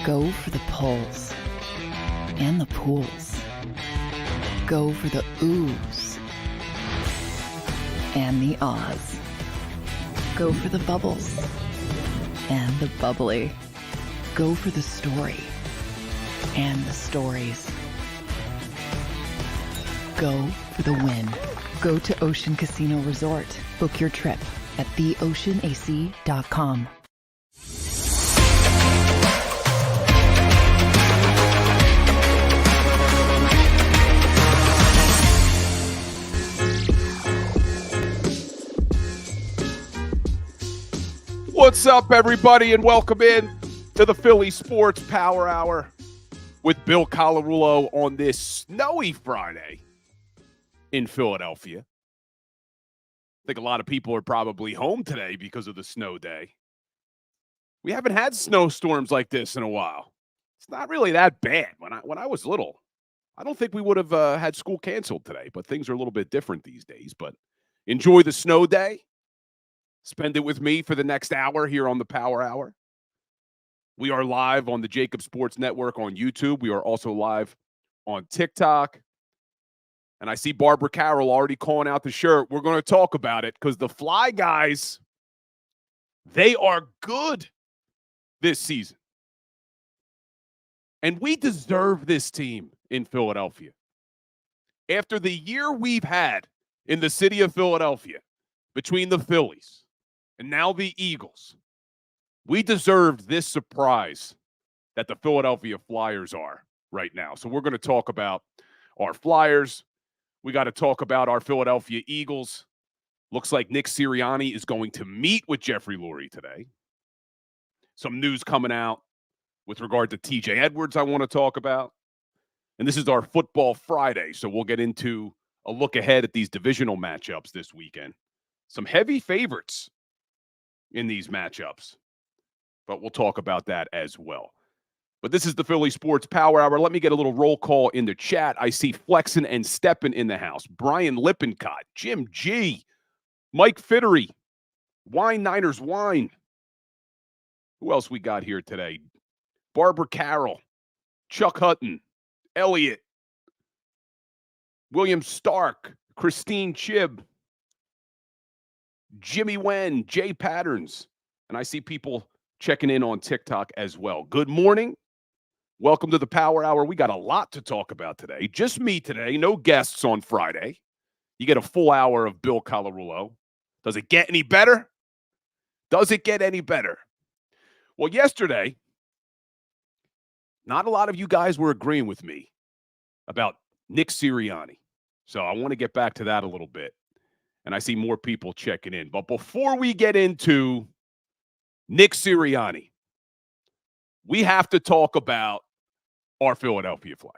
Go for the pulls and the pools. Go for the oohs and the ahs. Go for the bubbles and the bubbly. Go for the story and the stories. Go for the win. Go to Ocean Casino Resort. Book your trip at theoceanac.com. What's up, everybody, and welcome in to the Philly Sports Power Hour with Bill Colarulo on this snowy Friday in Philadelphia. I think a lot of people are probably home today because of the snow day. We haven't had snowstorms like this in a while. It's not really that bad. When I was little, I don't think we would have had school canceled today, but things are a little bit different these days. But enjoy the snow day. Spend it with me for the next hour here on the Power Hour. We are live on the JAKIB Sports Network on YouTube. We are also live on TikTok. And I see Barbara Carroll already calling out the shirt. We're going to talk about it because the Fly guys, they are good this season. And we deserve this team in Philadelphia. After the year we've had in the city of Philadelphia between the Phillies and now the Eagles, we deserved this surprise that the Philadelphia Flyers are right now. So we're going to talk about our Flyers. We got to talk about our Philadelphia Eagles. Looks like Nick Sirianni is going to meet with Jeffrey Lurie today. Some news coming out with regard to TJ Edwards I want to talk about. And this is our Football Friday, so we'll get into a look ahead at these divisional matchups this weekend. Some heavy favorites in these matchups, but we'll talk about that as well. But this is the Philly Sports Power Hour. Let me get a little roll call in the chat. I see Flexin and Steppen in the house. Brian Lippincott, Jim G, Mike Fittery, Wine Niners Wine. Who else we got here today? Barbara Carroll, Chuck Hutton, Elliott, William Stark, Christine Chibb, Jimmy Wen, Jay Patterns, and I see people checking in on TikTok as well. Good morning. Welcome to the Power Hour. We got a lot to talk about today. Just me today. No guests on Friday. You get a full hour of Bill Colarulo. Does it get any better? Does it get any better? Well, yesterday, not a lot of you guys were agreeing with me about Nick Sirianni. So I want to get back to that a little bit. And I see more people checking in. But before we get into Nick Sirianni, we have to talk about our Philadelphia Flyers.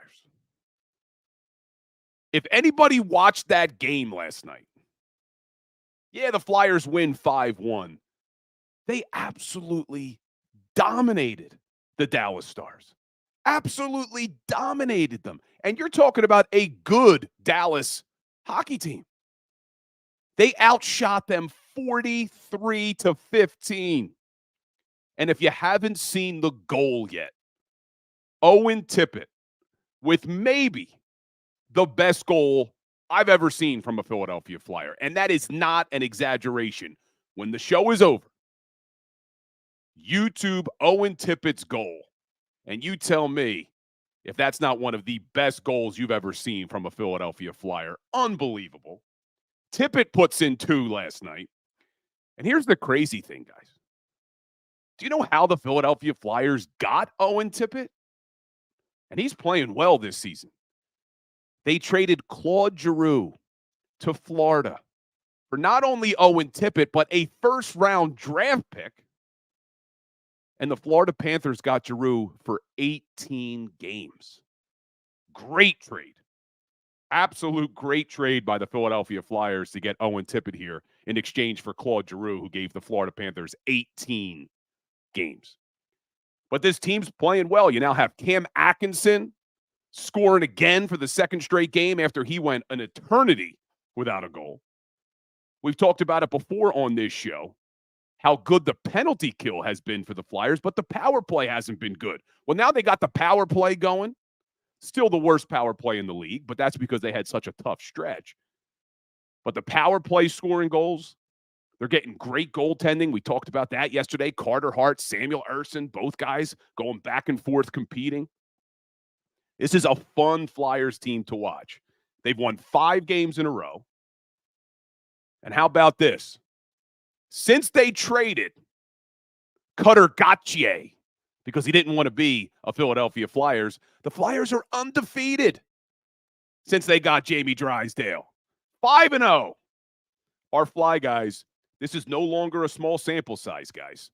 If anybody watched that game last night, yeah, the Flyers win 5-1. They absolutely dominated the Dallas Stars. Absolutely dominated them. And you're talking about a good Dallas hockey team. They outshot them 43-15. And if you haven't seen the goal yet, Owen Tippett with maybe the best goal I've ever seen from a Philadelphia Flyer. And that is not an exaggeration. When the show is over, YouTube Owen Tippett's goal. And you tell me if that's not one of the best goals you've ever seen from a Philadelphia Flyer. Unbelievable. Tippett puts in 2 last night. And here's the crazy thing, guys. Do you know how the Philadelphia Flyers got Owen Tippett? And he's playing well this season. They traded Claude Giroux to Florida for not only Owen Tippett, but a first-round draft pick. And the Florida Panthers got Giroux for 18 games. Great trade. Absolute great trade by the Philadelphia Flyers to get Owen Tippett here in exchange for Claude Giroux, who gave the Florida Panthers 18 games. But this team's playing well. You now have Cam Atkinson scoring again for the second straight game after he went an eternity without a goal. We've talked about it before on this show. how good the penalty kill has been for the Flyers, but the power play hasn't been good. Well, now they got the power play going. Still the worst power play in the league, but that's because they had such a tough stretch. But the power play scoring goals, they're getting great goaltending. We talked about that yesterday. Carter Hart, Samuel Ersson, both guys going back and forth competing. This is a fun Flyers team to watch. They've won 5 games in a row. And how about this? Since they traded Cutter Gauthier, because he didn't want to be a Philadelphia Flyers, the Flyers are undefeated since they got Jamie Drysdale. 5-0. Our Fly guys, this is no longer a small sample size, guys.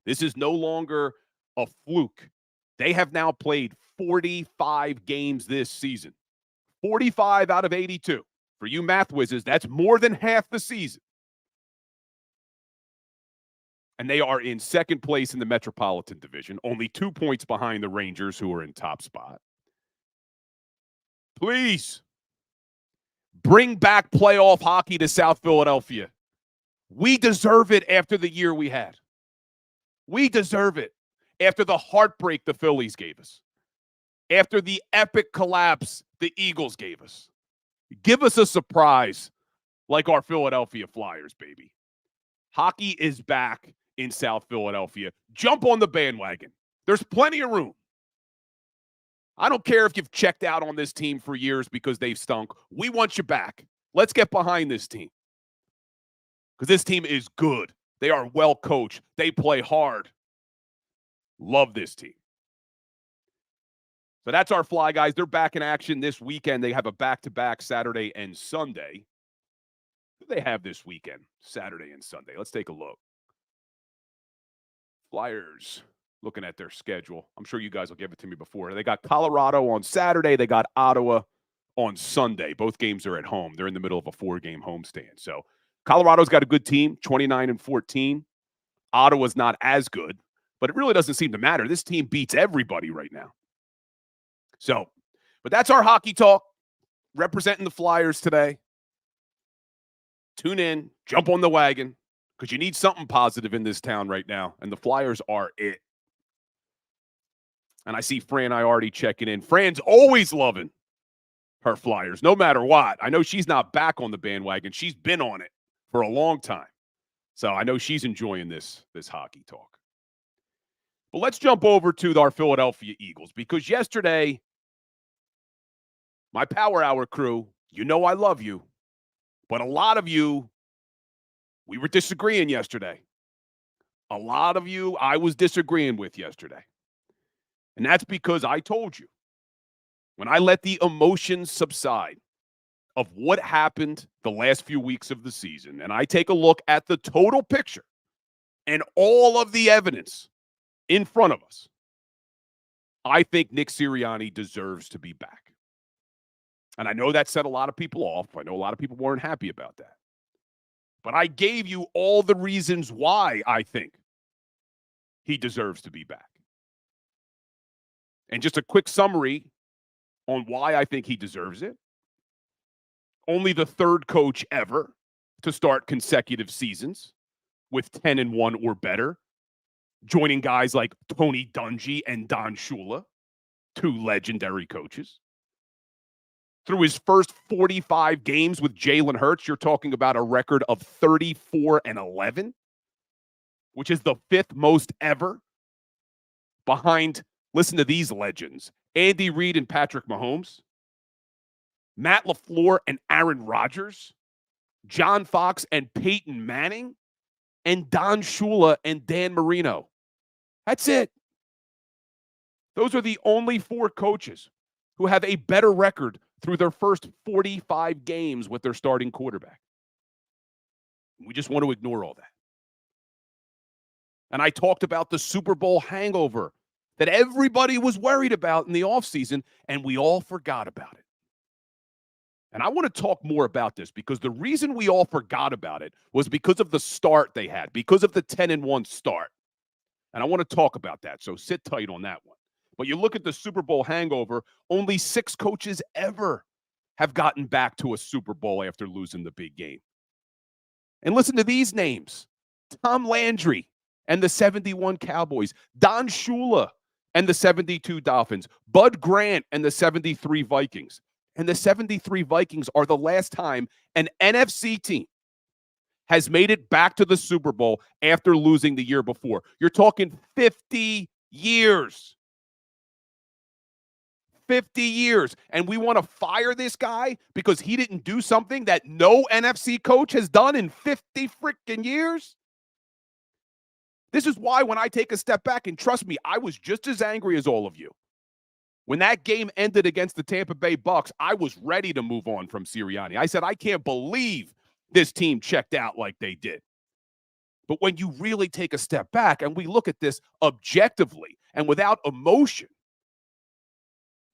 This is no longer a fluke. They have now played 45 games this season. 45 out of 82. For you math whizzes, that's more than half the season. And they are in second place in the Metropolitan Division, only 2 points behind the Rangers, who are in top spot. Please bring back playoff hockey to South Philadelphia. We deserve it after the year we had. We deserve it after the heartbreak the Phillies gave us, after the epic collapse the Eagles gave us. Give us a surprise like our Philadelphia Flyers, baby. Hockey is back in South Philadelphia. Jump on the bandwagon. There's plenty of room. I don't care if you've checked out on this team for years because they've stunk. We want you back. Let's get behind this team. Because this team is good. They are well coached. They play hard. Love this team. So that's our Fly guys. They're back in action this weekend. They have a back-to-back Saturday and Sunday. Who do they have this weekend? Saturday and Sunday. Let's take a look. Flyers, looking at their schedule. I'm sure you guys will give it to me before. They got Colorado on Saturday. They got Ottawa on Sunday. Both games are at home. They're in the middle of a 4-game homestand. So Colorado's got a good team, 29-14. Ottawa's not as good, but it really doesn't seem to matter. This team beats everybody right now. So, but that's our hockey talk, representing the Flyers today. Tune in, jump on the wagon, because you need something positive in this town right now, and the Flyers are it. And I see Fran, I already checking in. Fran's always loving her Flyers, no matter what. I know she's not back on the bandwagon. She's been on it for a long time. So I know she's enjoying this hockey talk. But let's jump over to our Philadelphia Eagles, because yesterday, my Power Hour crew, you know I love you, but a lot of you, we were disagreeing yesterday. A lot of you I was disagreeing with yesterday. And that's because I told you, when I let the emotions subside of what happened the last few weeks of the season, and I take a look at the total picture and all of the evidence in front of us, I think Nick Sirianni deserves to be back. And I know that set a lot of people off. I know a lot of people weren't happy about that. But I gave you all the reasons why I think he deserves to be back. And just a quick summary on why I think he deserves it. Only the third coach ever to start consecutive seasons with 10-1 or better, joining guys like Tony Dungy and Don Shula, 2 legendary coaches. Through his first 45 games with Jalen Hurts, you're talking about a record of 34-11, which is the 5th most ever behind, listen to these legends, Andy Reid and Patrick Mahomes, Matt LaFleur and Aaron Rodgers, John Fox and Peyton Manning, and Don Shula and Dan Marino. That's it. Those are the only 4 coaches who have a better record through their first 45 games with their starting quarterback. We just want to ignore all that. And I talked about the Super Bowl hangover that everybody was worried about in the offseason, and we all forgot about it. And I want to talk more about this, because the reason we all forgot about it was because of the start they had, because of the 10-1 start. And I want to talk about that, so sit tight on that one. But you look at the Super Bowl hangover, only 6 coaches ever have gotten back to a Super Bowl after losing the big game. And listen to these names: Tom Landry and the 71 Cowboys, Don Shula and the 72 Dolphins, Bud Grant and the 73 Vikings. And the 73 Vikings are the last time an NFC team has made it back to the Super Bowl after losing the year before. You're talking 50 years. 50 years. And we want to fire this guy because he didn't do something that no NFC coach has done in 50 freaking years? This is why when I take a step back, and trust me, I was just as angry as all of you. When that game ended against the Tampa Bay Bucks, I was ready to move on from Sirianni. I said, I can't believe this team checked out like they did. But when you really take a step back and we look at this objectively and without emotion,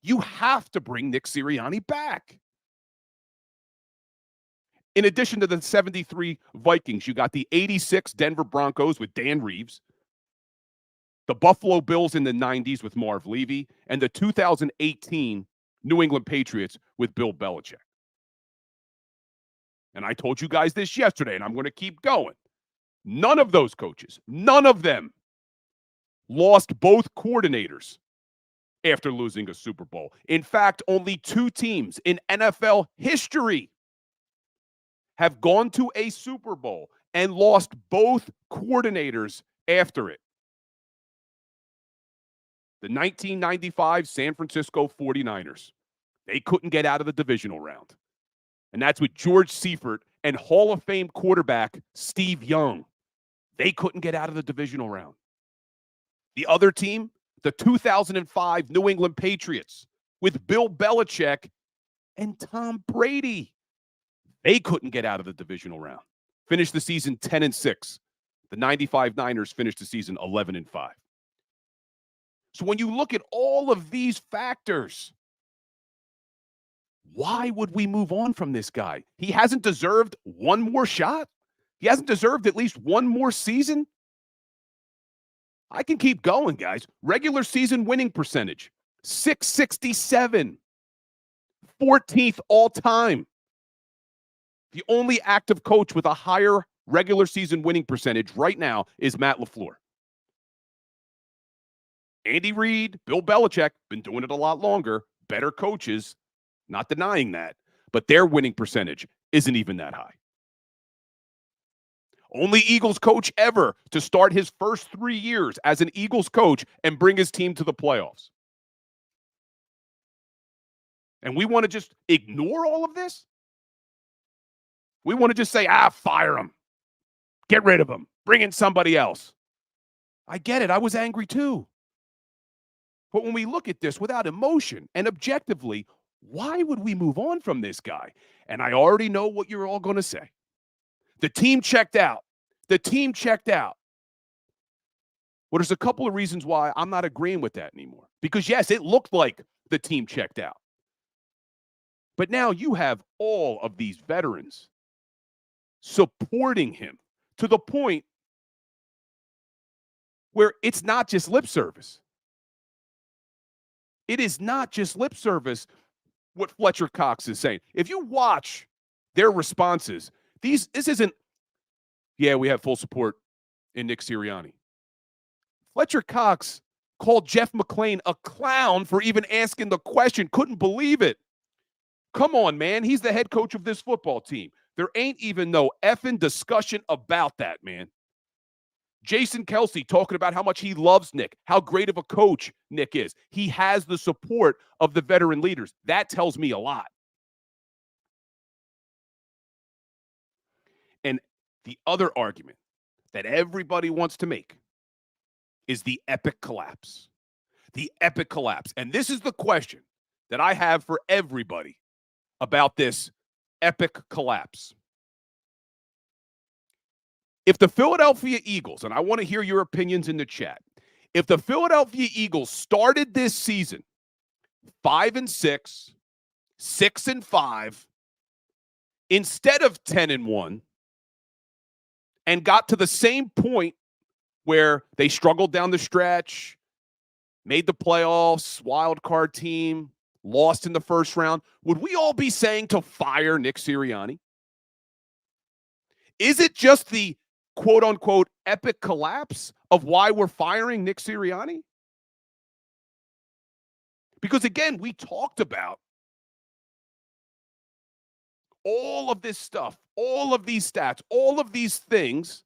you have to bring Nick Sirianni back. In addition to the 73 Vikings, you got the 86 Denver Broncos with Dan Reeves, the Buffalo Bills in the 90s with Marv Levy, and the 2018 New England Patriots with Bill Belichick. And I told you guys this yesterday, and I'm going to keep going. None of those coaches, none of them lost both coordinators after losing a Super Bowl. In fact, only 2 teams in NFL history have gone to a Super Bowl and lost both coordinators after it. The 1995 San Francisco 49ers. They couldn't get out of the divisional round. And that's with George Seifert and Hall of Fame quarterback Steve Young. They couldn't get out of the divisional round. The other team, the 2005 New England Patriots with Bill Belichick and Tom Brady. They couldn't get out of the divisional round. Finished the season 10-6. The 95 Niners finished the season 11-5. So when you look at all of these factors, why would we move on from this guy? He hasn't deserved one more shot? He hasn't deserved at least one more season? I can keep going, guys. Regular season winning percentage, 667. 14th all time. The only active coach with a higher regular season winning percentage right now is Matt LaFleur. Andy Reid, Bill Belichick, been doing it a lot longer. Better coaches, not denying that. But their winning percentage isn't even that high. Only Eagles coach ever to start his first 3 years as an Eagles coach and bring his team to the playoffs. And we want to just ignore all of this? We want to just say, fire him. Get rid of him. Bring in somebody else. I get it. I was angry too. But when we look at this without emotion and objectively, why would we move on from this guy? And I already know what you're all going to say. The team checked out. The team checked out. Well, there's a couple of reasons why I'm not agreeing with that anymore. Because, yes, it looked like the team checked out. But now you have all of these veterans supporting him to the point where it's not just lip service. It is not just lip service what Fletcher Cox is saying. If you watch their responses, this isn't, we have full support in Nick Sirianni. Fletcher Cox called Jeff McClain a clown for even asking the question. Couldn't believe it. Come on, man. He's the head coach of this football team. There ain't even no effing discussion about that, man. Jason Kelsey talking about how much he loves Nick, how great of a coach Nick is. He has the support of the veteran leaders. That tells me a lot. And the other argument that everybody wants to make is the epic collapse. The epic collapse. And this is the question that I have for everybody about this epic collapse. If the Philadelphia Eagles, and I want to hear your opinions in the chat, if the Philadelphia Eagles started this season 5-6, 6-5, instead of 10-1, and got to the same point where they struggled down the stretch, made the playoffs, wild card team, lost in the first round, would we all be saying to fire Nick Sirianni? Is it just the quote-unquote epic collapse of why we're firing Nick Sirianni? Because, again, we talked about all of this stuff, all of these stats, all of these things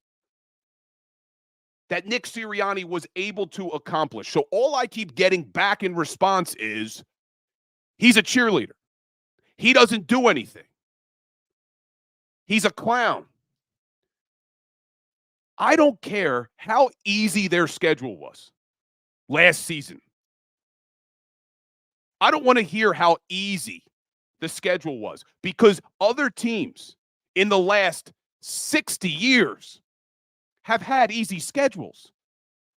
that Nick Sirianni was able to accomplish. So all I keep getting back in response is he's a cheerleader. He doesn't do anything. He's a clown. I don't care how easy their schedule was last season. I don't want to hear how easy the schedule was, because other teams in the last 60 years have had easy schedules.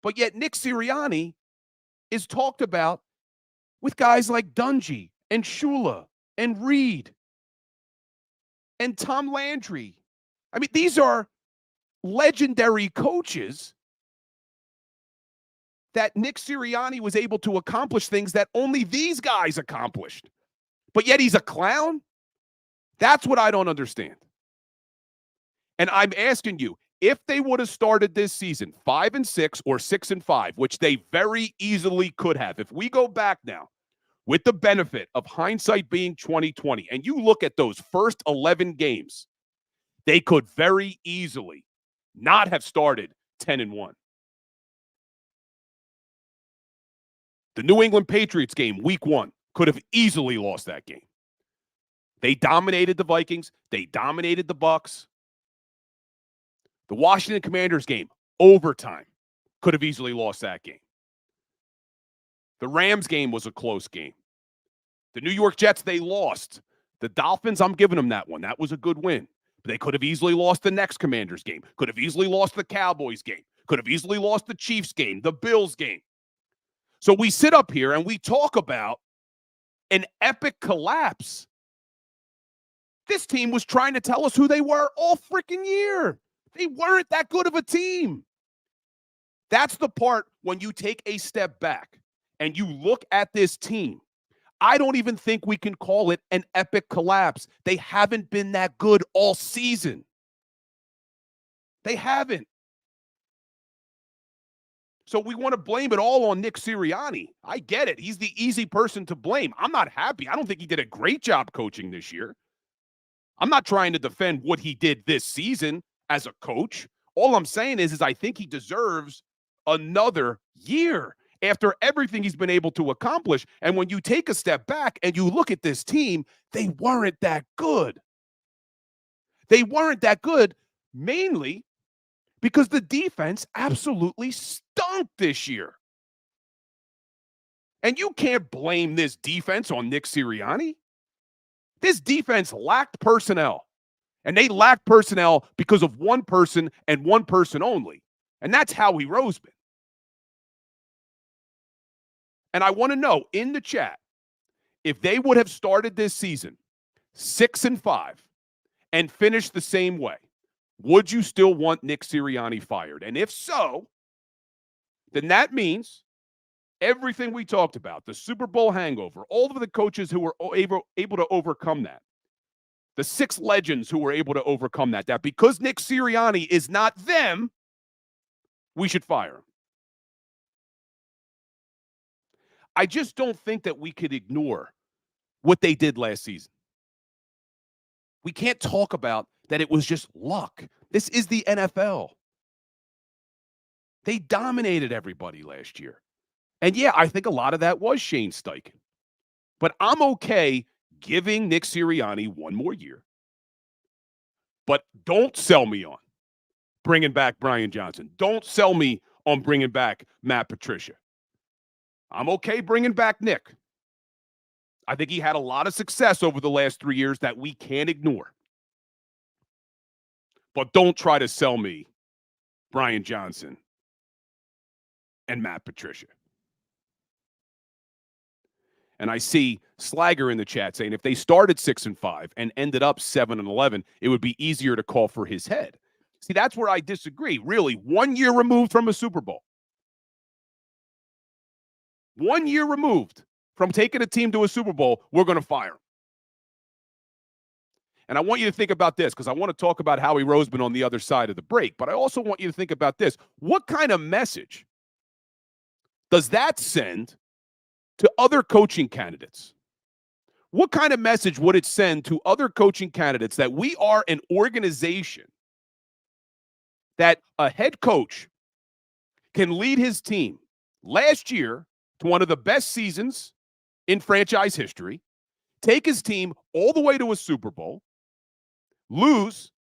But yet Nick Sirianni is talked about with guys like Dungy and Shula and Reed and Tom Landry. I mean, these are legendary coaches that Nick Sirianni was able to accomplish things that only these guys accomplished. But yet he's a clown? That's what I don't understand. And I'm asking you, if they would have started this season 5-6 or 6-5, which they very easily could have, if we go back now with the benefit of hindsight being 2020, and you look at those first 11 games, they could very easily not have started 10-1. The New England Patriots game, week 1, could have easily lost that game. They dominated the Vikings. They dominated the Bucs. The Washington Commanders game, overtime, could have easily lost that game. The Rams game was a close game. The New York Jets, they lost. The Dolphins, I'm giving them that one. That was a good win. But they could have easily lost the next Commanders game. Could have easily lost the Cowboys game. Could have easily lost the Chiefs game, the Bills game. So we sit up here and we talk about an epic collapse. This team was trying to tell us who they were all freaking year. They weren't that good of a team. That's the part when you take a step back and you look at this team. I don't even think we can call it an epic collapse. They haven't been that good all season. They haven't. So we want to blame it all on Nick Sirianni. I get it. He's the easy person to blame. I'm not happy. I don't think he did a great job coaching this year. I'm not trying to defend what he did this season as a coach. All I'm saying is I think he deserves another year after everything he's been able to accomplish. And when you take a step back and you look at this team, they weren't that good. They weren't that good, mainly because the defense absolutely stunk this year. And you can't blame this defense on Nick Sirianni. This defense lacked personnel. And they lacked personnel because of one person and one person only. And that's Howie Roseman. And I want to know in the chat, if they would have started this season 6-5 and finished the same way, would you still want Nick Sirianni fired? And if so, then that means everything we talked about, the Super Bowl hangover, all of the coaches who were able to overcome that, the 6 legends who were able to overcome that because Nick Sirianni is not them, we should fire him. I just don't think that we could ignore what they did last season. We can't talk about that it was just luck. This is the NFL. They dominated everybody last year. And yeah, I think a lot of that was Shane Steichen. But I'm okay giving Nick Sirianni one more year. But don't sell me on bringing back Brian Johnson. Don't sell me on bringing back Matt Patricia. I'm okay bringing back Nick. I think he had a lot of success over the last 3 years that we can't ignore. But don't try to sell me Brian Johnson and Matt Patricia. And I see Slagger in the chat saying if they started 6-5 and ended up 7-11, it would be easier to call for his head. See, that's where I disagree. Really, 1 year removed from a Super Bowl. 1 year removed from taking a team to a Super Bowl, we're going to fire him. And I want you to think about this because I want to talk about Howie Roseman on the other side of the break. But I also want you to think about this. What kind of message does that send to other coaching candidates? What kind of message would it send to other coaching candidates that we are an organization that a head coach can lead his team last year to one of the best seasons in franchise history, take his team all the way to a Super Bowl, lose,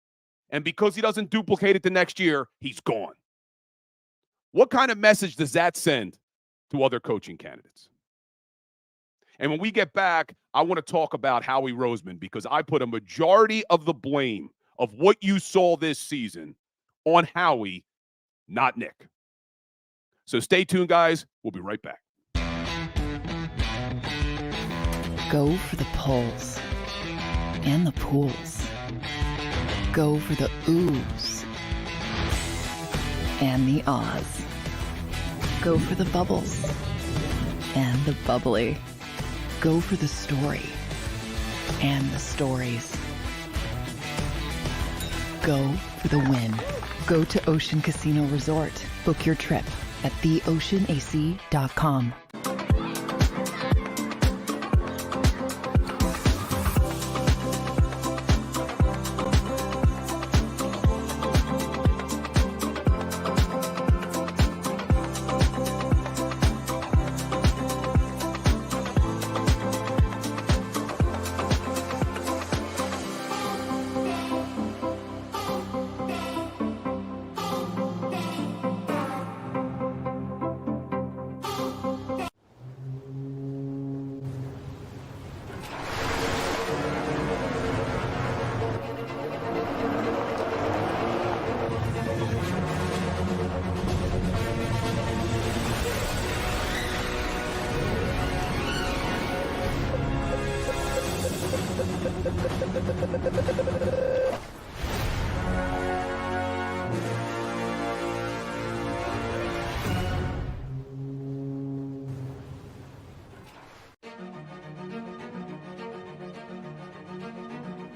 and because he doesn't duplicate it the next year, he's gone? What kind of message does that send to other coaching candidates? And when we get back, I want to talk about Howie Roseman because I put a majority of the blame of what you saw this season on Howie, not Nick. So stay tuned, guys. We'll be right back. Go for the pulls and the pools. Go for the oohs and the ahs. Go for the bubbles and the bubbly. Go for the story and the stories. Go for the win. Go to Ocean Casino Resort. Book your trip at theoceanac.com.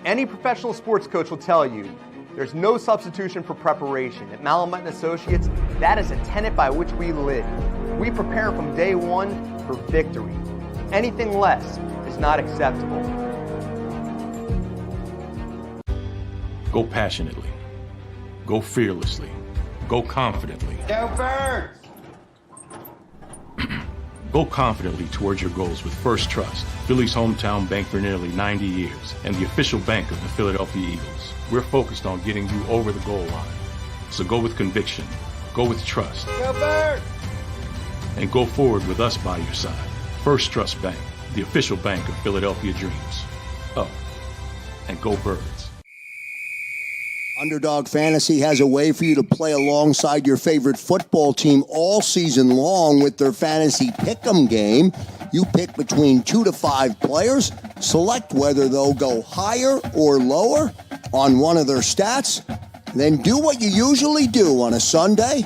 Any professional sports coach will tell you there's no substitution for preparation. At Malamut & Associates, that is a tenet by which we live. We prepare from day one for victory. Anything less is not acceptable. Go passionately. Go fearlessly. Go confidently. Go Birds! Go confidently towards your goals with First Trust, Philly's hometown bank for nearly 90 years, and the official bank of the Philadelphia Eagles. We're focused on getting you over the goal line. So go with conviction, go with trust, Go Birds! and go forward with us by your side. First Trust Bank, the official bank of Philadelphia dreams. Oh, and go Birds. Underdog Fantasy has a way for you to play alongside your favorite football team all season long with their fantasy pick'em game. You pick between 2 to 5 players, select whether they'll go higher or lower on one of their stats, then do what you usually do on a Sunday,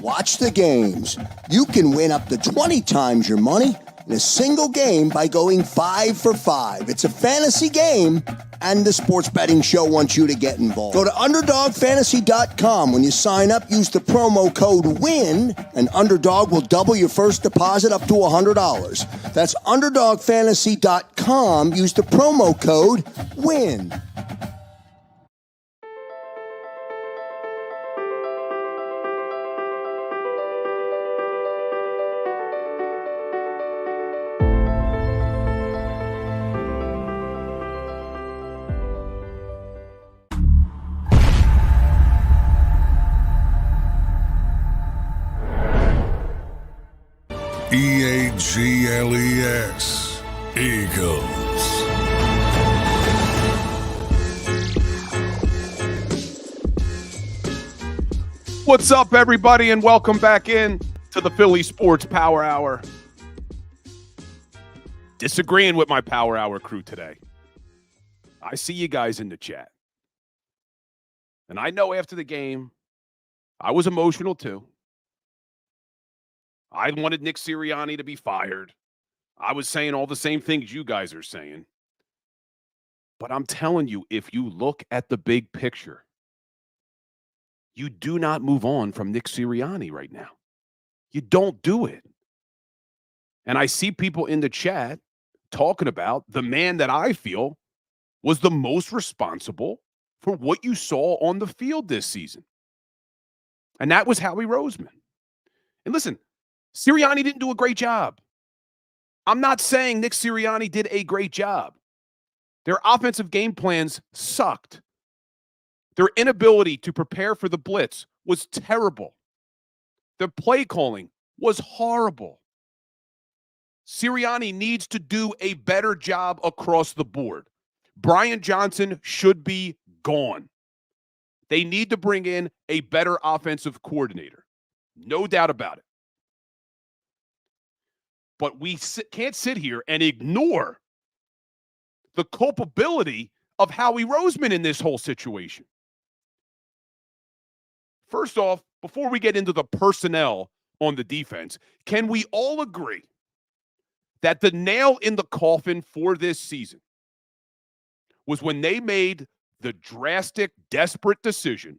watch the games. You can win up to 20 times your money in a single game by going 5 for 5. It's a fantasy game, and the Sports Betting Show wants you to get involved. Go to UnderdogFantasy.com. When you sign up, use the promo code WIN, and Underdog will double your first deposit up to $100. That's UnderdogFantasy.com. Use the promo code WIN. EAGLES, Eagles. What's up, everybody, and welcome back in to the Philly Sports Power Hour. Disagreeing with my Power Hour crew today. I see you guys in the chat. And I know after the game, I was emotional too. I wanted Nick Sirianni to be fired. I was saying all the same things you guys are saying. But I'm telling you, if you look at the big picture, you do not move on from Nick Sirianni right now. You don't do it. And I see people in the chat talking about the man that I feel was the most responsible for what you saw on the field this season. And that was Howie Roseman. And listen, Sirianni didn't do a great job. I'm not saying Nick Sirianni did a great job. Their offensive game plans sucked. Their inability to prepare for the blitz was terrible. Their play calling was horrible. Sirianni needs to do a better job across the board. Brian Johnson should be gone. They need to bring in a better offensive coordinator. No doubt about it. But we can't sit here and ignore the culpability of Howie Roseman in this whole situation. First off, before we get into the personnel on the defense, can we all agree that the nail in the coffin for this season was when they made the drastic, desperate decision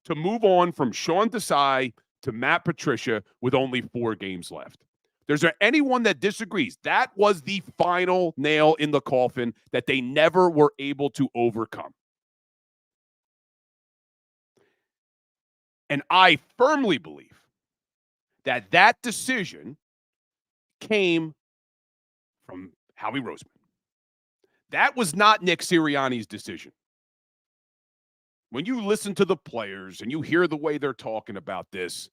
to move on from Sean Desai to Matt Patricia with only 4 games left? There's anyone that disagrees? That was the final nail in the coffin that they never were able to overcome. And I firmly believe that that decision came from Howie Roseman. That was not Nick Sirianni's decision. When you listen to the players and you hear the way they're talking about this,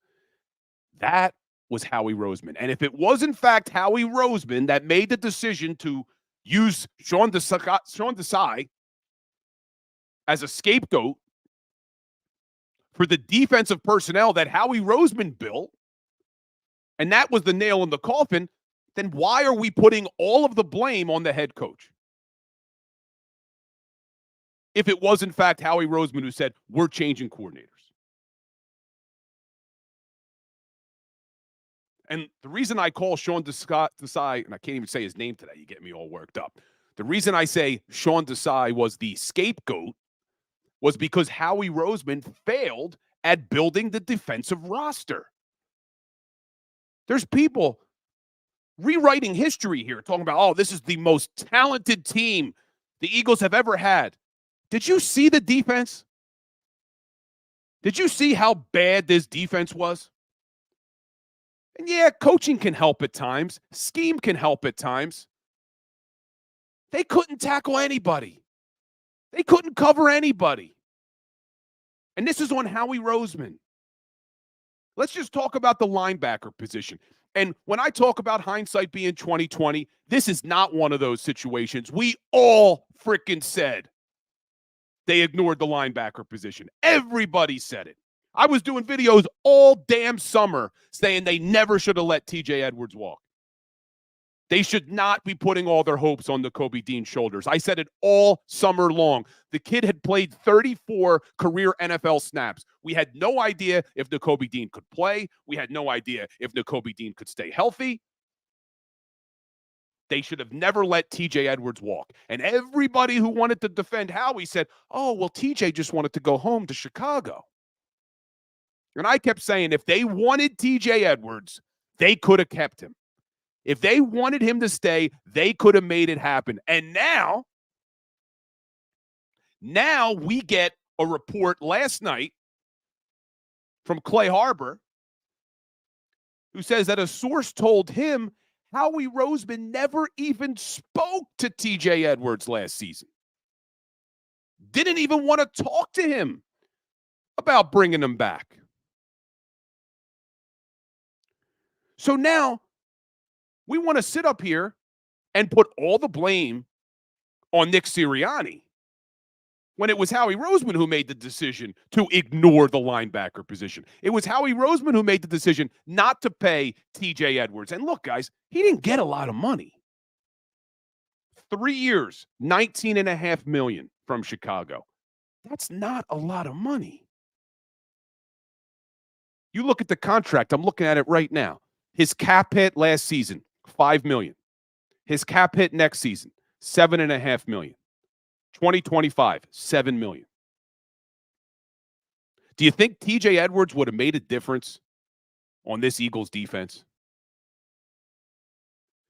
that was Howie Roseman. And if it was, in fact, Howie Roseman that made the decision to use Sean Desai as a scapegoat for the defensive personnel that Howie Roseman built, and that was the nail in the coffin, then why are we putting all of the blame on the head coach? If it was, in fact, Howie Roseman who said, we're changing coordinators. And the reason I call Sean Desai, and I can't even say his name today, you get me all worked up. The reason I say Sean Desai was the scapegoat was because Howie Roseman failed at building the defensive roster. There's people rewriting history here, talking about, oh, this is the most talented team the Eagles have ever had. Did you see the defense? Did you see how bad this defense was? And yeah, coaching can help at times. Scheme can help at times. They couldn't tackle anybody. They couldn't cover anybody. And this is on Howie Roseman. Let's just talk about the linebacker position. And when I talk about hindsight being 20/20, this is not one of those situations. We all freaking said they ignored the linebacker position. Everybody said it. I was doing videos all damn summer saying they never should have let TJ Edwards walk. They should not be putting all their hopes on Nakobe Dean's shoulders. I said it all summer long. The kid had played 34 career NFL snaps. We had no idea if Nakobe Dean could play. We had no idea if Nakobe Dean could stay healthy. They should have never let TJ Edwards walk. And everybody who wanted to defend Howie said, oh, well, TJ just wanted to go home to Chicago. And I kept saying, if they wanted TJ Edwards, they could have kept him. If they wanted him to stay, they could have made it happen. And now we get a report last night from Clay Harbor who says that a source told him Howie Roseman never even spoke to TJ Edwards last season. Didn't even want to talk to him about bringing him back. So now we want to sit up here and put all the blame on Nick Sirianni when it was Howie Roseman who made the decision to ignore the linebacker position. It was Howie Roseman who made the decision not to pay TJ Edwards. And look, guys, he didn't get a lot of money. 3 years, $19.5 million from Chicago. That's not a lot of money. You look at the contract, I'm looking at it right now. His cap hit last season, $5 million. His cap hit next season, $7.5 million. 2025, $7 million. Do you think TJ Edwards would have made a difference on this Eagles defense?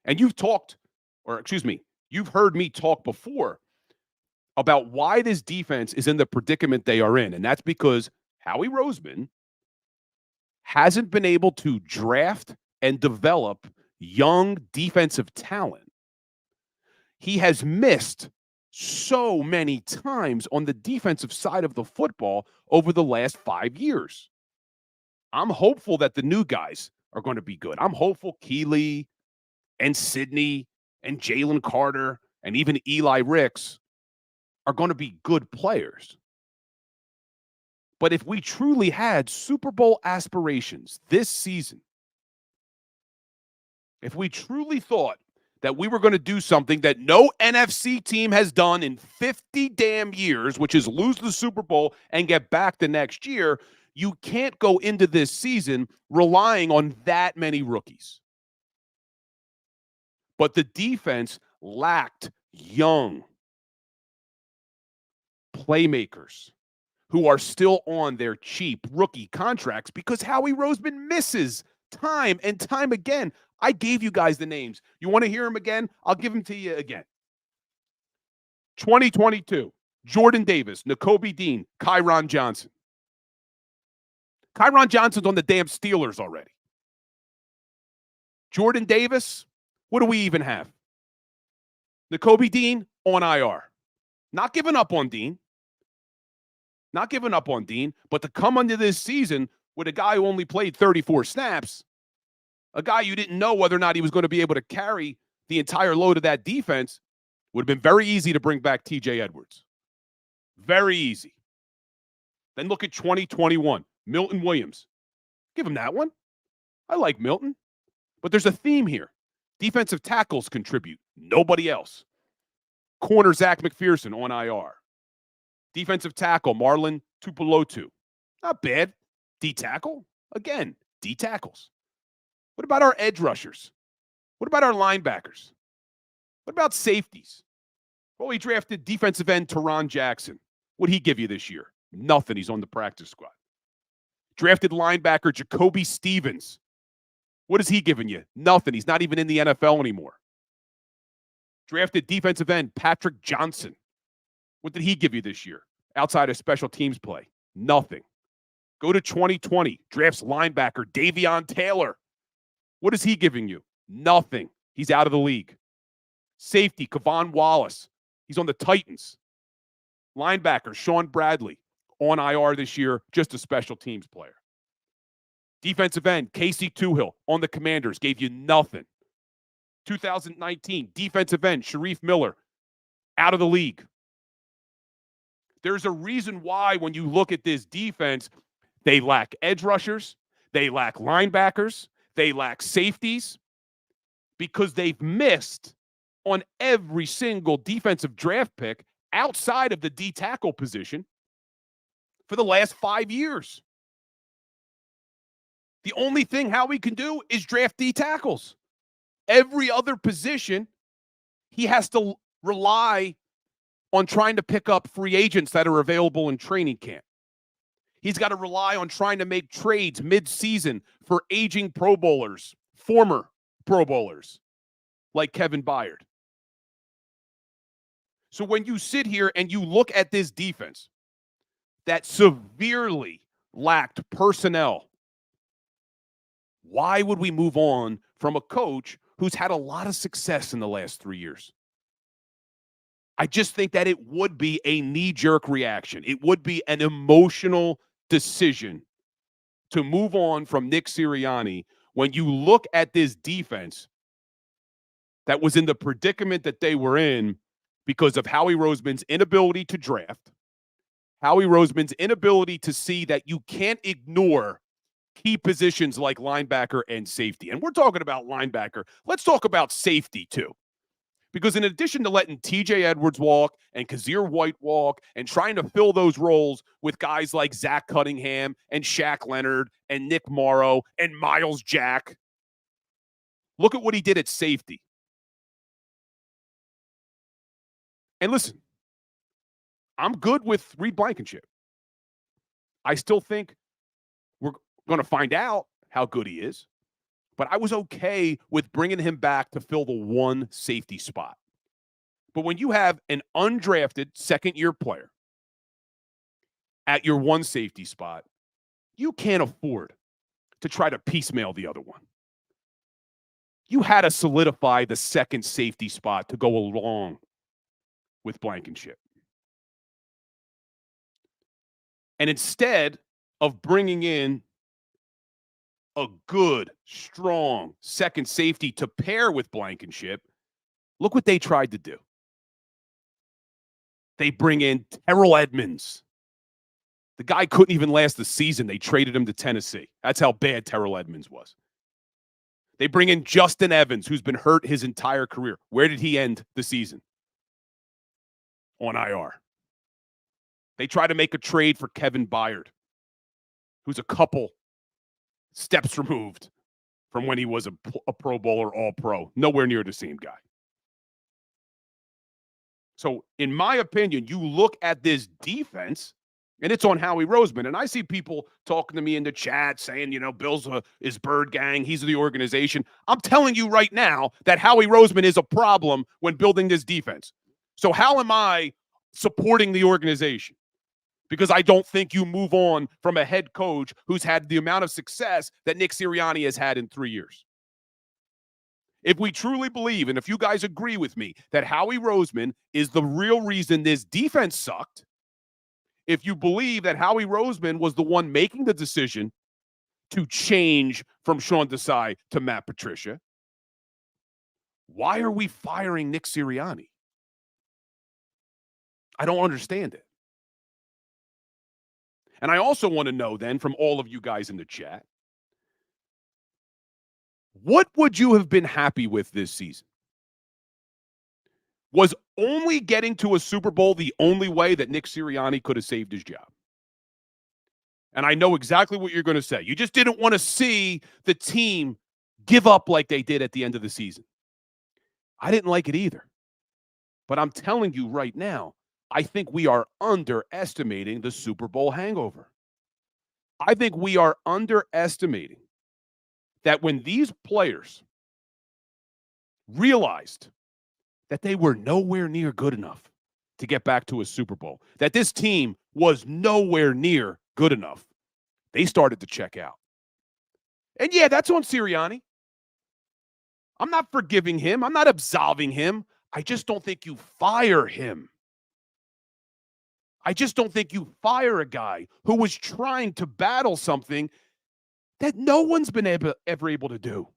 And you've heard me talk before about why this defense is in the predicament they are in. And that's because Howie Roseman hasn't been able to draft and develop young defensive talent. He has missed so many times on the defensive side of the football over the last 5 years. I'm hopeful that the new guys are going to be good. I'm hopeful Keeley and Sidney and Jalen Carter and even Eli Ricks are going to be good players. But if we truly had Super Bowl aspirations this season, if we truly thought that we were going to do something that no NFC team has done in 50 damn years, which is lose the Super Bowl and get back the next year, you can't go into this season relying on that many rookies. But the defense lacked young playmakers who are still on their cheap rookie contracts because Howie Roseman misses time and time again. I gave you guys the names. You want to hear them again? I'll give them to you again. 2022, Jordan Davis, Nakobe Dean, Kyron Johnson. Kyron Johnson's on the damn Steelers already. Jordan Davis, what do we even have? Nakobe Dean on IR. Not giving up on Dean. Not giving up on Dean, but to come into this season with a guy who only played 34 snaps, a guy you didn't know whether or not he was going to be able to carry the entire load of that defense, would have been very easy to bring back TJ Edwards. Very easy. Then look at 2021, Milton Williams. Give him that one. I like Milton. But there's a theme here. Defensive tackles contribute. Nobody else. Corner Zach McPherson on IR. Defensive tackle Marlon Tupelotu. Not bad. D-tackle. Again, D-tackles. What about our edge rushers? What about our linebackers? What about safeties? Well, he drafted defensive end Teron Jackson. What'd he give you this year? Nothing. He's on the practice squad. Drafted linebacker Jacoby Stevens. What is he giving you? Nothing. He's not even in the NFL anymore. Drafted defensive end Patrick Johnson. What did he give you this year? Outside of special teams play. Nothing. Go to 2020. Drafts linebacker Davion Taylor. What is he giving you? Nothing. He's out of the league. Safety Kavon Wallace. He's on the Titans. Linebacker Sean Bradley. On IR this year. Just a special teams player. Defensive end Casey Toohill. On the Commanders. Gave you nothing. 2019. Defensive end Sharif Miller. Out of the league. There's a reason why when you look at this defense, they lack edge rushers, they lack linebackers, they lack safeties, because they've missed on every single defensive draft pick outside of the D-tackle position for the last 5 years. The only thing Howie can do is draft D-tackles. Every other position, he has to rely on trying to pick up free agents that are available in training camp. He's got to rely on trying to make trades mid-season for aging Pro Bowlers, former Pro Bowlers, like Kevin Byard. So when you sit here and you look at this defense that severely lacked personnel, why would we move on from a coach who's had a lot of success in the last 3 years? I just think that it would be a knee-jerk reaction. It would be an emotional decision to move on from Nick Sirianni when you look at this defense that was in the predicament that they were in because of Howie Roseman's inability to draft, Howie Roseman's inability to see that you can't ignore key positions like linebacker and safety. And we're talking about linebacker. Let's talk about safety too. Because in addition to letting TJ Edwards walk and Kazir White walk and trying to fill those roles with guys like Zach Cunningham and Shaq Leonard and Nick Morrow and Miles Jack, look at what he did at safety. And listen, I'm good with Reed Blankenship. I still think we're going to find out how good he is, but I was okay with bringing him back to fill the one safety spot. But when you have an undrafted second-year player at your one safety spot, you can't afford to try to piecemeal the other one. You had to solidify the second safety spot to go along with Blankenship. And instead of bringing in a good, strong second safety to pair with Blankenship, look what they tried to do. They bring in Terrell Edmonds. The guy couldn't even last the season. They traded him to Tennessee. That's how bad Terrell Edmonds was. They bring in Justin Evans, who's been hurt his entire career. Where did he end the season? On IR. They try to make a trade for Kevin Byard, who's a couple steps removed from when he was a Pro Bowler, All-Pro. Nowhere near the same guy. So, in my opinion, you look at this defense, and it's on Howie Roseman. And I see people talking to me in the chat saying, Bill's is Bird Gang. He's the organization. I'm telling you right now that Howie Roseman is a problem when building this defense. So how am I supporting the organization? Because I don't think you move on from a head coach who's had the amount of success that Nick Sirianni has had in 3 years. If we truly believe, and if you guys agree with me, that Howie Roseman is the real reason this defense sucked, if you believe that Howie Roseman was the one making the decision to change from Sean Desai to Matt Patricia, why are we firing Nick Sirianni? I don't understand it. And I also want to know then from all of you guys in the chat, what would you have been happy with this season? Was only getting to a Super Bowl the only way that Nick Sirianni could have saved his job? And I know exactly what you're going to say. You just didn't want to see the team give up like they did at the end of the season. I didn't like it either. But I'm telling you right now, I think we are underestimating the Super Bowl hangover. I think we are underestimating that when these players realized that they were nowhere near good enough to get back to a Super Bowl, that this team was nowhere near good enough, they started to check out. And yeah, that's on Sirianni. I'm not forgiving him. I'm not absolving him. I just don't think you fire him. I just don't think you fire a guy who was trying to battle something that no one's been ever able to do.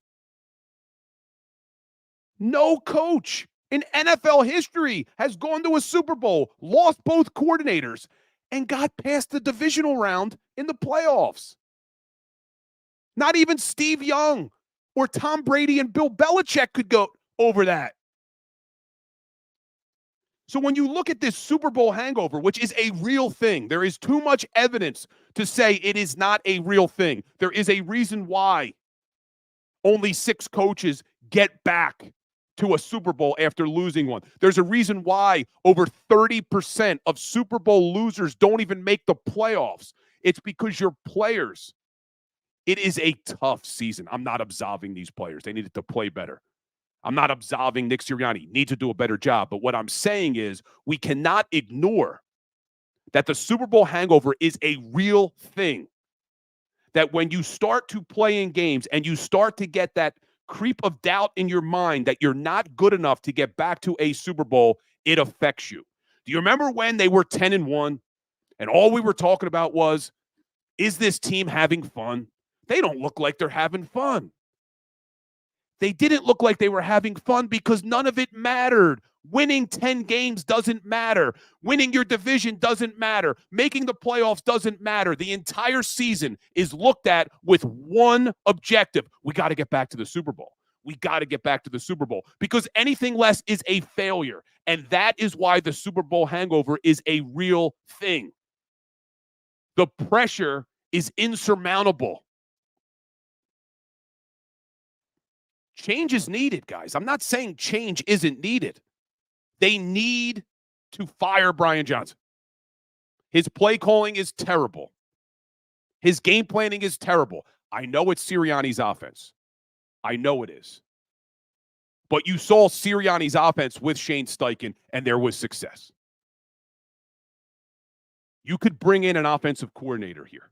No coach in NFL history has gone to a Super Bowl, lost both coordinators, and got past the divisional round in the playoffs. Not even Steve Young or Tom Brady and Bill Belichick could go over that. So when you look at this Super Bowl hangover, which is a real thing, there is too much evidence to say it is not a real thing. There is a reason why only 6 coaches get back to a Super Bowl after losing one. There's a reason why over 30% of Super Bowl losers don't even make the playoffs. It's because your players, it is a tough season. I'm not absolving these players. They needed to play better. I'm not absolving Nick Sirianni. Need to do a better job. But what I'm saying is we cannot ignore that the Super Bowl hangover is a real thing. That when you start to play in games and you start to get that creep of doubt in your mind that you're not good enough to get back to a Super Bowl, it affects you. Do you remember when they were 10-1 and all we were talking about was, is this team having fun? They don't look like they're having fun. They didn't look like they were having fun because none of it mattered. Winning 10 games doesn't matter. Winning your division doesn't matter. Making the playoffs doesn't matter. The entire season is looked at with one objective. We got to get back to the Super Bowl. We got to get back to the Super Bowl because anything less is a failure. And that is why the Super Bowl hangover is a real thing. The pressure is insurmountable. Change is needed, guys. I'm not saying change isn't needed. They need to fire Brian Johnson. His play calling is terrible. His game planning is terrible. I know it's Sirianni's offense. I know it is. But you saw Sirianni's offense with Shane Steichen, and there was success. You could bring in an offensive coordinator here.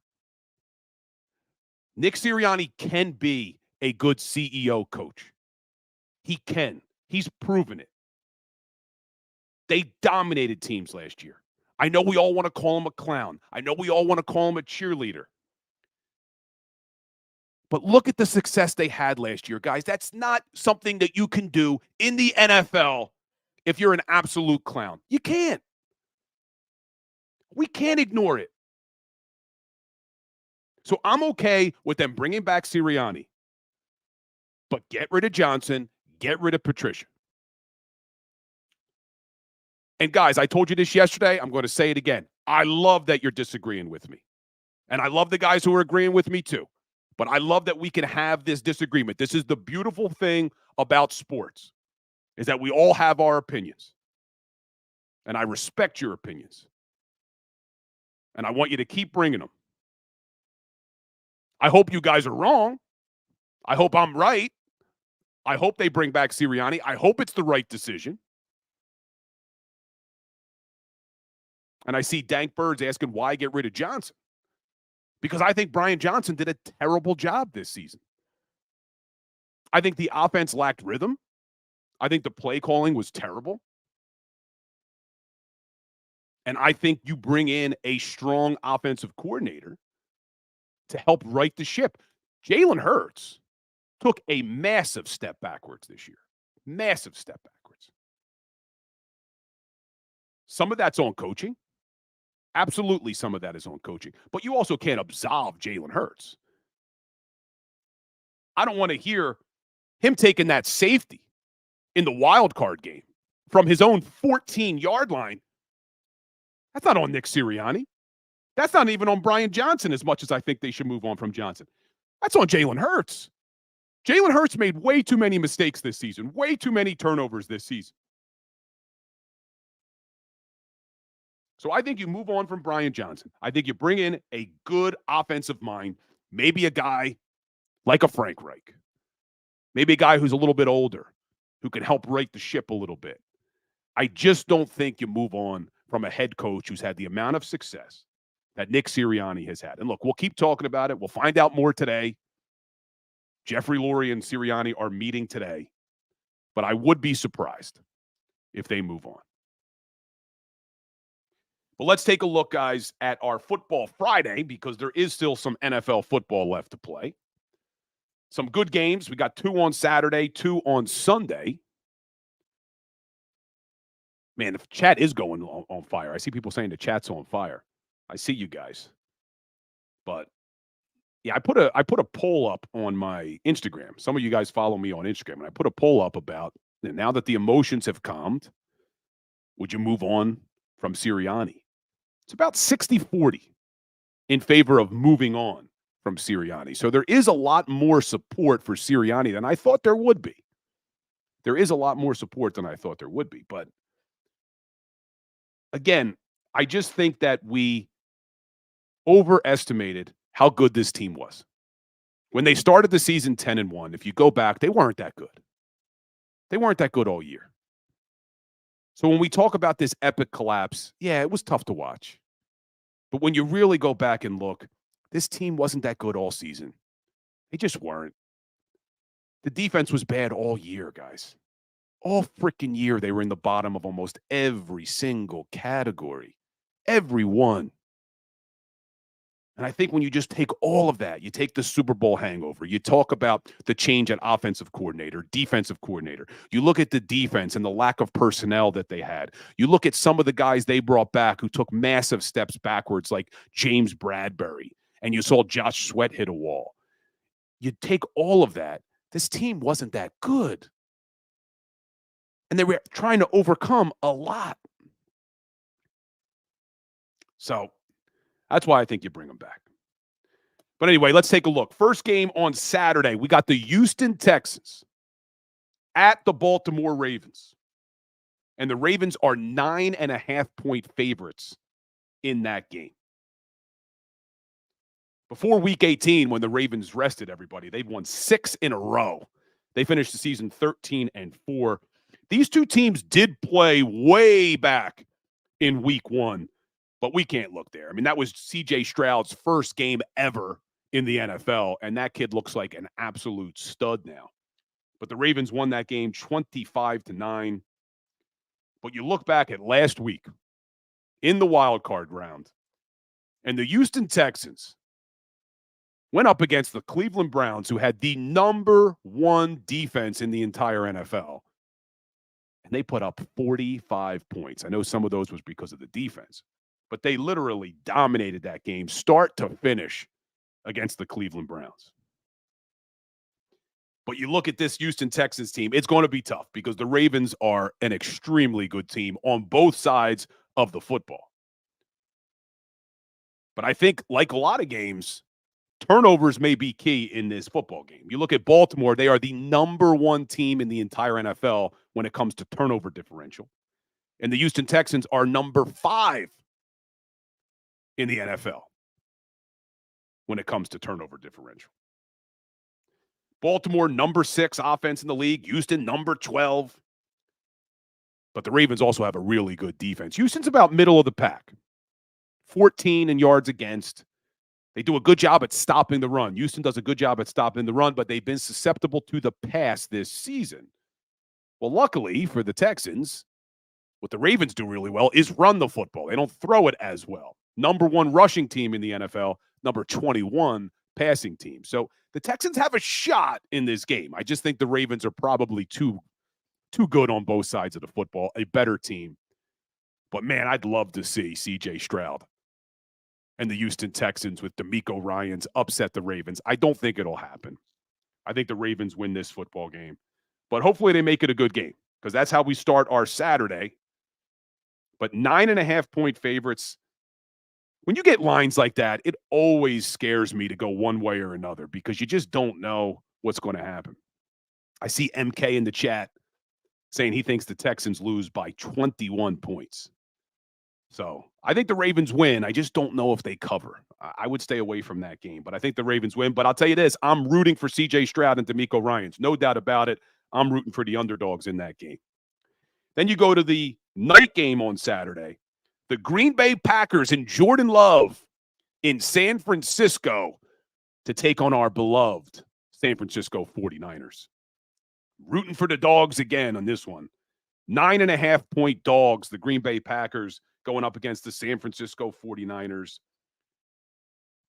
Nick Sirianni can be a good CEO coach. He can. He's proven it. They dominated teams last year. I know we all want to call him a clown. I know we all want to call him a cheerleader. But look at the success they had last year, guys. That's not something that you can do in the NFL if you're an absolute clown. You can't. We can't ignore it. So I'm okay with them bringing back Sirianni. But get rid of Johnson, get rid of Patricia. And guys, I told you this yesterday. I'm going to say it again. I love that you're disagreeing with me. And I love the guys who are agreeing with me too. But I love that we can have this disagreement. This is the beautiful thing about sports, is that we all have our opinions. And I respect your opinions. And I want you to keep bringing them. I hope you guys are wrong. I hope I'm right. I hope they bring back Sirianni. I hope it's the right decision. And I see Dank Birds asking why get rid of Johnson. Because I think Brian Johnson did a terrible job this season. I think the offense lacked rhythm. I think the play calling was terrible. And I think you bring in a strong offensive coordinator to help right the ship. Jalen Hurts took a massive step backwards this year. Massive step backwards. Some of that's on coaching. Absolutely, some of that is on coaching. But you also can't absolve Jalen Hurts. I don't want to hear him taking that safety in the wild card game from his own 14-yard line. That's not on Nick Sirianni. That's not even on Brian Johnson as much as I think they should move on from Johnson. That's on Jalen Hurts. Jalen Hurts made way too many mistakes this season, way too many turnovers this season. So I think you move on from Brian Johnson. I think you bring in a good offensive mind, maybe a guy like a Frank Reich, maybe a guy who's a little bit older, who can help right the ship a little bit. I just don't think you move on from a head coach who's had the amount of success that Nick Sirianni has had. And look, we'll keep talking about it. We'll find out more today. Jeffrey Lurie and Sirianni are meeting today, but I would be surprised if they move on. But let's take a look, guys, at our Football Friday, because there is still some NFL football left to play. Some good games. We got 2 on Saturday, 2 on Sunday. Man, the chat is going on fire. I see people saying the chat's on fire. I see you guys. But yeah, I put a poll up on my Instagram. Some of you guys follow me on Instagram, and I put a poll up about, now that the emotions have calmed, would you move on from Sirianni? It's about 60-40 in favor of moving on from Sirianni. So there is a lot more support for Sirianni than I thought there would be. There is a lot more support than I thought there would be. But again, I just think that we overestimated how good this team was. When they started the season 10-1, if you go back, they weren't that good. They weren't that good all year. So when we talk about this epic collapse, yeah, it was tough to watch. But when you really go back and look, this team wasn't that good all season. They just weren't. The defense was bad all year, guys. All freaking year, they were in the bottom of almost every single category. Every one. And I think when you just take all of that, you take the Super Bowl hangover, you talk about the change at offensive coordinator, defensive coordinator. You look at the defense and the lack of personnel that they had. You look at some of the guys they brought back who took massive steps backwards, like James Bradbury, and you saw Josh Sweat hit a wall. You take all of that. This team wasn't that good. And they were trying to overcome a lot. So that's why I think you bring them back. But anyway, let's take a look. First game on Saturday, we got the Houston Texans at the Baltimore Ravens. And the Ravens are 9.5-point favorites in that game. Before week 18, when the Ravens rested everybody, they've won 6 in a row. They finished the season 13-4. These two teams did play way back in week 1, but we can't look there. I mean, that was C.J. Stroud's first game ever in the NFL, and that kid looks like an absolute stud now. But the Ravens won that game 25-9. But you look back at last week in the wild card round, and the Houston Texans went up against the Cleveland Browns, who had the number 1 defense in the entire NFL. And they put up 45 points. I know some of those was because of the defense, but they literally dominated that game start to finish against the Cleveland Browns. But you look at this Houston Texans team, it's going to be tough because the Ravens are an extremely good team on both sides of the football. But I think, like a lot of games, turnovers may be key in this football game. You look at Baltimore, they are the number 1 team in the entire NFL when it comes to turnover differential. And the Houston Texans are number 5 in the NFL when it comes to turnover differential. Baltimore, number 6 offense in the league. Houston, number 12. But the Ravens also have a really good defense. Houston's about middle of the pack. 14 in yards against. They do a good job at stopping the run. Houston does a good job at stopping the run, but they've been susceptible to the pass this season. Well, luckily for the Texans, what the Ravens do really well is run the football. They don't throw it as well. Number 1 rushing team in the NFL, number 21 passing team. So the Texans have a shot in this game. I just think the Ravens are probably too good on both sides of the football, a better team. But, man, I'd love to see C.J. Stroud and the Houston Texans with DeMeco Ryans upset the Ravens. I don't think it'll happen. I think the Ravens win this football game. But hopefully they make it a good game because that's how we start our Saturday. But 9.5-point favorites, when you get lines like that, it always scares me to go one way or another because you just don't know what's going to happen. I see MK in the chat saying he thinks the Texans lose by 21 points. So I think the Ravens win. I just don't know if they cover. I would stay away from that game, but I think the Ravens win. But I'll tell you this, I'm rooting for C.J. Stroud and DeMeco Ryans. No doubt about it. I'm rooting for the underdogs in that game. Then you go to the night game on Saturday. The Green Bay Packers and Jordan Love in San Francisco to take on our beloved San Francisco 49ers. Rooting for the dogs again on this one. 9.5-point dogs, the Green Bay Packers going up against the San Francisco 49ers.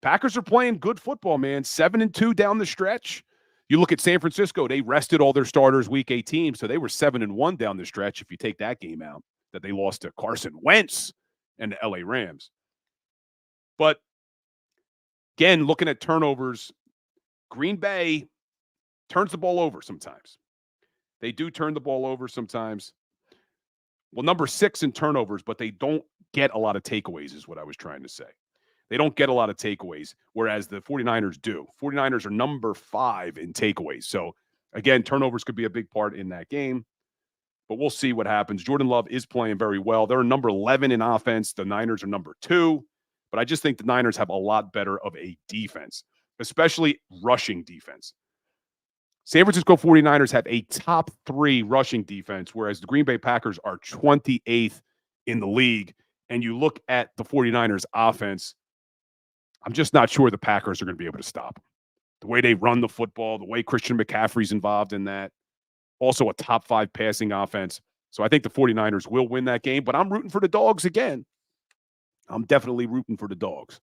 Packers are playing good football, man. 7-2 down the stretch. You look at San Francisco, they rested all their starters week 18, so they were 7-1 down the stretch if you take that game out, that they lost to Carson Wentz and the LA Rams. But again, looking at turnovers, Green Bay turns the ball over sometimes. They do turn the ball over sometimes. Well, number 6 in turnovers, but they don't get a lot of takeaways is what I was trying to say. They don't get a lot of takeaways, whereas the 49ers do. 49ers are number 5 in takeaways. So, again, turnovers could be a big part in that game, but we'll see what happens. Jordan Love is playing very well. They're number 11 in offense. The Niners are number 2, but I just think the Niners have a lot better of a defense, especially rushing defense. San Francisco 49ers have a top 3 rushing defense, whereas the Green Bay Packers are 28th in the league. And you look at the 49ers offense, I'm just not sure the Packers are going to be able to stop them. The way they run the football, the way Christian McCaffrey's involved in that, also a top 5 passing offense. So I think the 49ers will win that game, but I'm rooting for the dogs again. I'm definitely rooting for the dogs.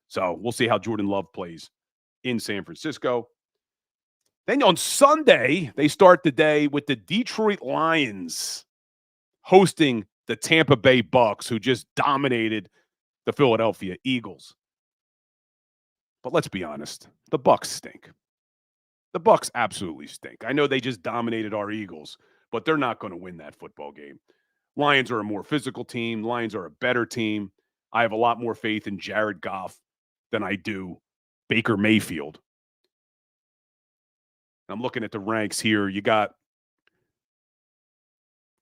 So we'll see how Jordan Love plays in San Francisco. Then on Sunday, they start the day with the Detroit Lions hosting the Tampa Bay Bucks, who just dominated the Philadelphia Eagles. But let's be honest, the Bucks stink. The Bucks absolutely stink. I know they just dominated our Eagles, but they're not going to win that football game. Lions are a more physical team. Lions are a better team. I have a lot more faith in Jared Goff than I do Baker Mayfield. I'm looking at the ranks here. You got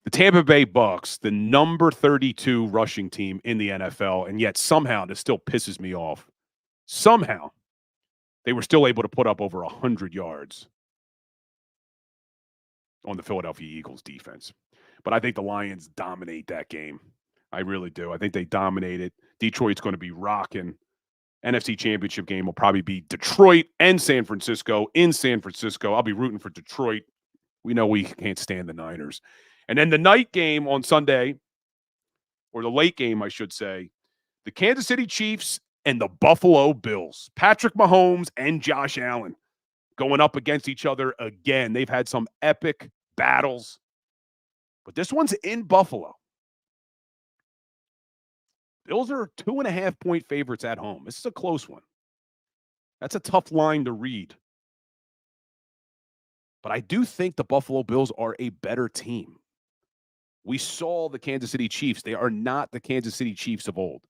The Tampa Bay Bucks, the number 32 rushing team in the NFL, and yet somehow this still pisses me off. Somehow they were still able to put up over 100 yards on the Philadelphia Eagles defense. But I think the Lions dominate that game. I really do. I think they dominate it. Detroit's going to be rocking. NFC Championship game will probably be Detroit and San Francisco in San Francisco. I'll be rooting for Detroit. We know we can't stand the Niners. And then the night game on Sunday, or the late game, I should say, the Kansas City Chiefs and the Buffalo Bills. Patrick Mahomes and Josh Allen going up against each other again. They've had some epic battles, but this one's in Buffalo. Bills are 2.5-point favorites at home. This is a close one. That's a tough line to read. But I do think the Buffalo Bills are a better team. We saw the Kansas City Chiefs. They are not the Kansas City Chiefs of old.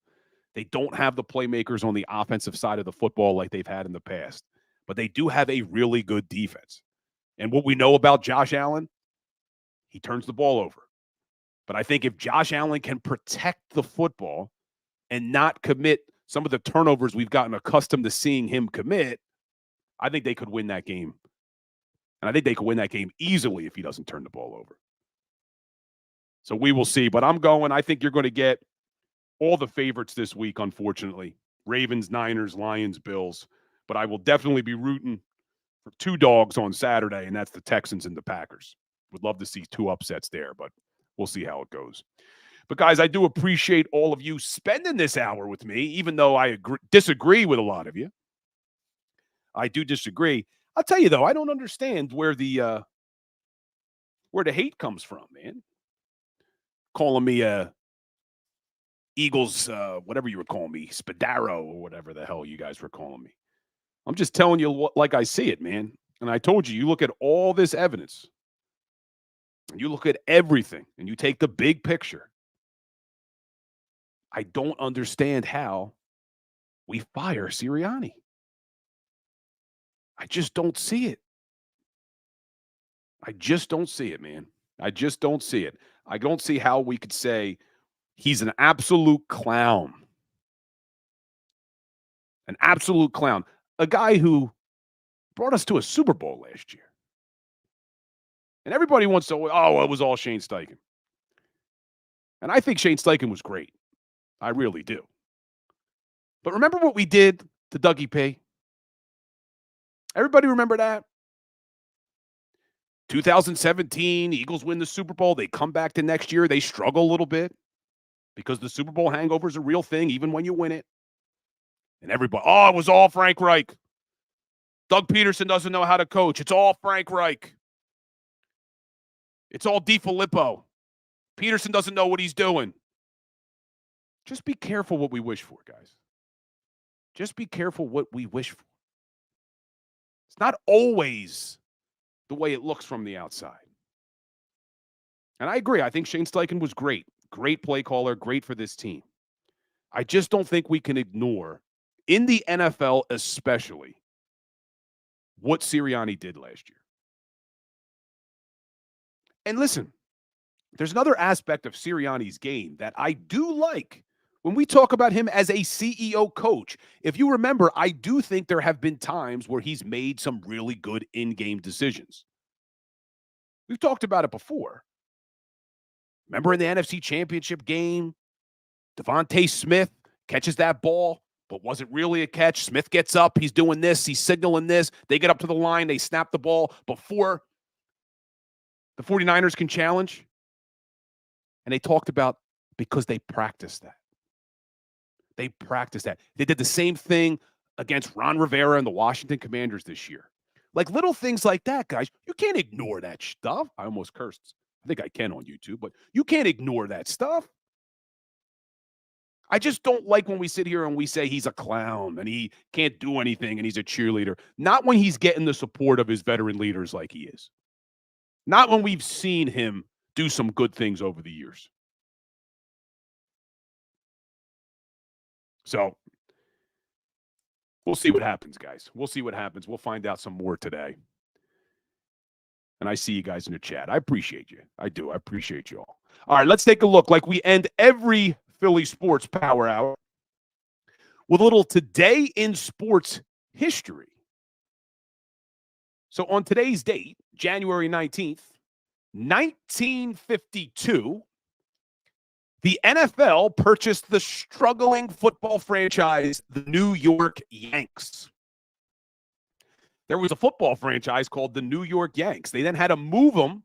They don't have the playmakers on the offensive side of the football like they've had in the past. But they do have a really good defense. And what we know about Josh Allen, he turns the ball over. But I think if Josh Allen can protect the football and not commit some of the turnovers we've gotten accustomed to seeing him commit, I think they could win that game. And I think they could win that game easily if he doesn't turn the ball over. So we will see. But I think you're going to get all the favorites this week, unfortunately. Ravens, Niners, Lions, Bills. But I will definitely be rooting for two dogs on Saturday, and that's the Texans and the Packers. Would love to see two upsets there, but we'll see how it goes. But, guys, I do appreciate all of you spending this hour with me, even though I disagree with a lot of you. I do disagree. I'll tell you, though, I don't understand where the hate comes from, man. Calling me a Eagles, whatever you were calling me, Spadaro or whatever the hell you guys were calling me. I'm just telling you what, like I see it, man. And I told you, you look at all this evidence, and you look at everything, and you take the big picture. I don't understand how we fire Sirianni. I just don't see it. I just don't see it, man. I just don't see it. I don't see how we could say he's an absolute clown. An absolute clown. A guy who brought us to a Super Bowl last year. And everybody wants to, it was all Shane Steichen. And I think Shane Steichen was great. I really do. But remember what we did to Dougie P? Everybody remember that? 2017, Eagles win the Super Bowl. They come back to next year. They struggle a little bit because the Super Bowl hangover is a real thing, even when you win it. And everybody, it was all Frank Reich. Doug Peterson doesn't know how to coach. It's all Frank Reich. It's all DiFilippo. Peterson doesn't know what he's doing. Just be careful what we wish for, guys. Just be careful what we wish for. It's not always the way it looks from the outside. And I agree. I think Shane Steichen was great. Great play caller. Great for this team. I just don't think we can ignore, in the NFL especially, what Sirianni did last year. And listen, there's another aspect of Sirianni's game that I do like when we talk about him as a CEO coach. If you remember, I do think there have been times where he's made some really good in-game decisions. We've talked about it before. Remember in the NFC Championship game, Devontae Smith catches that ball, but wasn't really a catch. Smith gets up. He's doing this. He's signaling this. They get up to the line. They snap the ball before the 49ers can challenge. And they talked about because they practiced that. They practiced that. They did the same thing against Ron Rivera and the Washington Commanders this year. Like little things like that, guys. You can't ignore that stuff. I almost cursed. I think I can on YouTube, but you can't ignore that stuff. I just don't like when we sit here and we say he's a clown and he can't do anything and he's a cheerleader. Not when he's getting the support of his veteran leaders like he is. Not when we've seen him do some good things over the years. So we'll see what happens, guys. We'll see what happens. We'll find out some more today. And I see you guys in the chat. I appreciate you. I do. I appreciate you all. All right, let's take a look like we end every Philly Sports Power Hour with a little Today in Sports history. So on today's date, January 19th, 1952, the NFL purchased the struggling football franchise, the New York Yanks. There was a football franchise called the New York Yanks. They then had to move them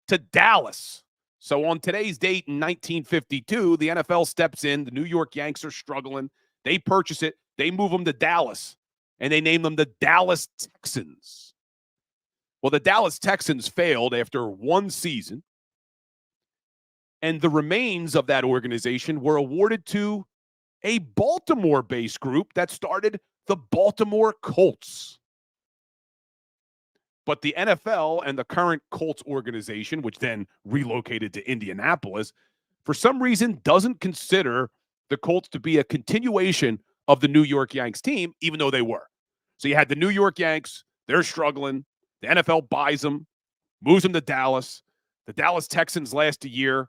to Dallas. So on today's date in 1952, the NFL steps in. The New York Yanks are struggling. They purchase it. They move them to Dallas, and they name them the Dallas Texans. Well, the Dallas Texans failed after one season, and the remains of that organization were awarded to a Baltimore-based group that started the Baltimore Colts. But the NFL and the current Colts organization, which then relocated to Indianapolis, for some reason doesn't consider the Colts to be a continuation of the New York Yanks team, even though they were. So you had the New York Yanks, they're struggling. The NFL buys them, moves them to Dallas. The Dallas Texans last a year.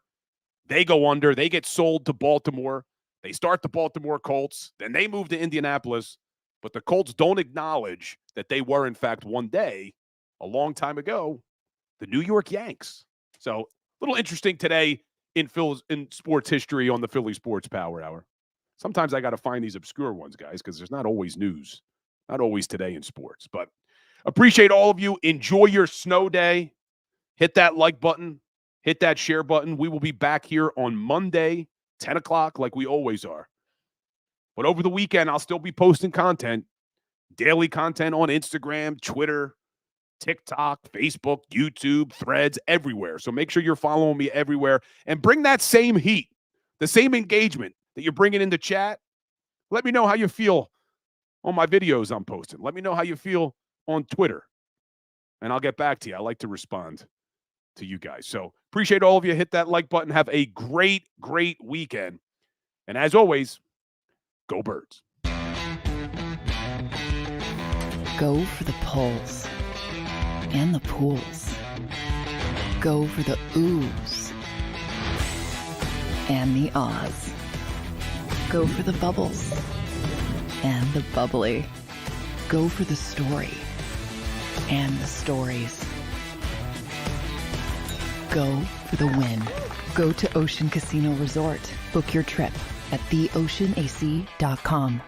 They go under. They get sold to Baltimore. They start the Baltimore Colts. Then they move to Indianapolis. But the Colts don't acknowledge that they were, in fact, one day, a long time ago, the New York Yanks. So a little interesting today in sports history on the Philly Sports Power Hour. Sometimes I got to find these obscure ones, guys, because there's not always news, not always today in sports. But appreciate all of you. Enjoy your snow day. Hit that like button. Hit that share button. We will be back here on Monday, 10 o'clock, like we always are. But over the weekend, I'll still be posting content, daily content on Instagram, Twitter, TikTok, Facebook, YouTube, Threads, everywhere. So make sure you're following me everywhere and bring that same heat, the same engagement that you're bringing into chat. Let me know how you feel on my videos I'm posting. Let me know how you feel on Twitter, and I'll get back to you. I like to respond to you guys. So appreciate all of you. Hit that like button. Have a great, great weekend. And as always, go Birds. Go for the pulls and the pools. Go for the oohs and the ahs. Go for the bubbles and the bubbly. Go for the story and the stories. Go for the win. Go to Ocean Casino Resort. Book your trip at theoceanac.com.